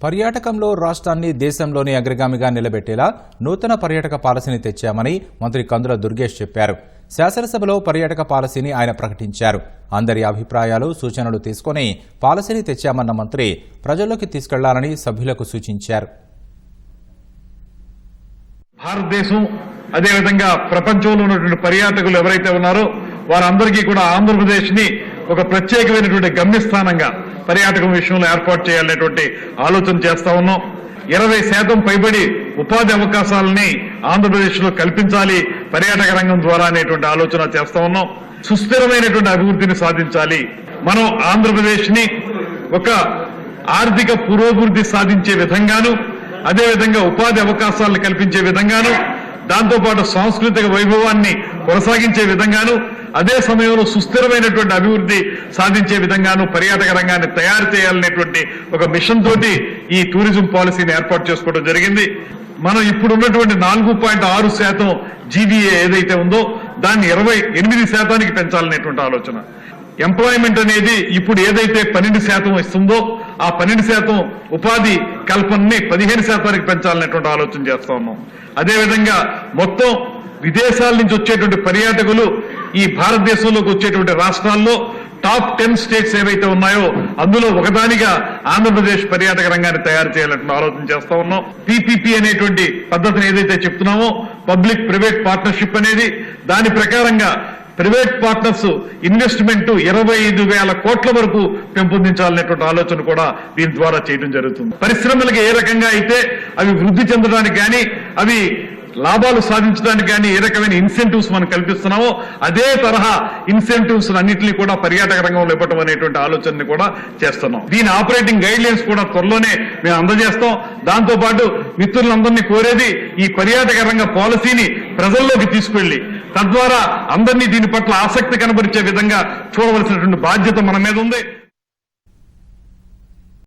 పర్యాటకంలో రాష్ట్రాన్ని దేశంలోని అగ్రగామిగా నిలబెట్టేలా నూతన పర్యాటక పాలసీని తెచ్చామని మంత్రి కందుల దుర్గేష్ చెప్పారు. శాసనసభలో పర్యాటక పాలసీని ఆయన ప్రకటించారు. అందరి అభిప్రాయాలు, సూచనలు తీసుకుని పాలసీని తెచ్చామన్న మంత్రి ప్రజల్లోకి తీసుకెళ్లాలని సభ్యులకు సూచించారు. భారతదేశం అదేవిధంగా ప్రపంచంలో ఉన్నటువంటి పర్యాటకులు ఎవరైతే ఉన్నారో వారందరికీ కూడా ఆంధ్రప్రదేశ్ ని ఒక ప్రత్యేకమైనటువంటి గమ్యస్థానంగా పర్యాటకం విషయంలో ఏర్పాటు చేయాలనేటువంటి ఆలోచన చేస్తా ఉన్నాం. 20% పైబడి ఉపాధి అవకాశాలని ఆంధ్రప్రదేశ్ లో కల్పించాలి పర్యాటక రంగం ద్వారా అనేటువంటి ఆలోచన చేస్తా ఉన్నాం. సుస్థిరమైనటువంటి అభివృద్ధిని సాధించాలి. మనం ఆంధ్రప్రదేశ్ ని ఒక ఆర్థిక పురోభివృద్ధి సాధించే విధంగాను, అదేవిధంగా ఉపాధి అవకాశాలను కల్పించే విధంగాను, దాంతోపాటు సాంస్కృతిక వైభవాన్ని కొనసాగించే విధంగాను, అదే సమయంలో సుస్థిరమైనటువంటి అభివృద్ధి సాధించే విధంగాను పర్యాటక రంగాన్ని తయారు చేయాలనేటువంటి ఒక మిషన్ తోటి ఈ టూరిజం పాలసీని ఏర్పాటు చేసుకోవడం జరిగింది. మనం ఇప్పుడు ఉన్నటువంటి 4.6% జీవీఏ ఏదైతే ఉందో దాన్ని 28% పెంచాలనేటువంటి ఆలోచన. ఎంప్లాయ్మెంట్ అనేది ఇప్పుడు ఏదైతే 12% ఇస్తుందో ఆ 12% ఉపాధి కల్పనని 15% పెంచాలనేటువంటి ఆలోచన చేస్తా ఉన్నాం. అదేవిధంగా మొత్తం విదేశాల నుంచి వచ్చేటువంటి పర్యాటకులు ఈ భారతదేశంలోకి వచ్చేటువంటి రాష్ట్రాల్లో టాప్ 10 స్టేట్స్ ఏవైతే ఉన్నాయో అందులో ఒకదానిగా ఆంధ్రప్రదేశ్ పర్యాటక రంగాన్ని తయారు చేయాలంటే ఆలోచన చేస్తా ఉన్నాం. పీపీపీ అనేటువంటి పద్ధతిని ఏదైతే చెప్తున్నామో, పబ్లిక్ ప్రైవేట్ పార్ట్నర్షిప్ అనేది, దాని ప్రకారంగా ప్రైవేట్ పార్ట్నర్స్ ఇన్వెస్ట్మెంట్ 25,000 కోట్ల వరకు పెంపొందించాలనేటువంటి ఆలోచన కూడా దీని ద్వారా చేయడం జరుగుతుంది. పరిశ్రమలకు ఏ రకంగా అయితే అవి వృద్ధి చెందడానికి కానీ, అవి లాభాలు సాధించడానికి కానీ ఏ రకమైన ఇన్సెంటివ్స్ మనం కల్పిస్తున్నామో అదే తరహా ఇన్సెంటివ్స్ అన్నింటినీ కూడా పర్యాటక రంగంలో ఇవ్వటం అనేటువంటి ఆలోచనని కూడా చేస్తున్నాం. దీని ఆపరేటింగ్ గైడ్ లైన్స్ కూడా త్వరలోనే మేము అందజేస్తాం. దాంతోపాటు మిత్రులందరినీ కోరేది ఈ పర్యాటక రంగ పాలసీని ప్రజల్లోకి తీసుకెళ్లి తద్వారా అందరినీ దీని పట్ల ఆసక్తి కనబరిచే విధంగా చూడవలసినటువంటి బాధ్యత మన మీద ఉంది.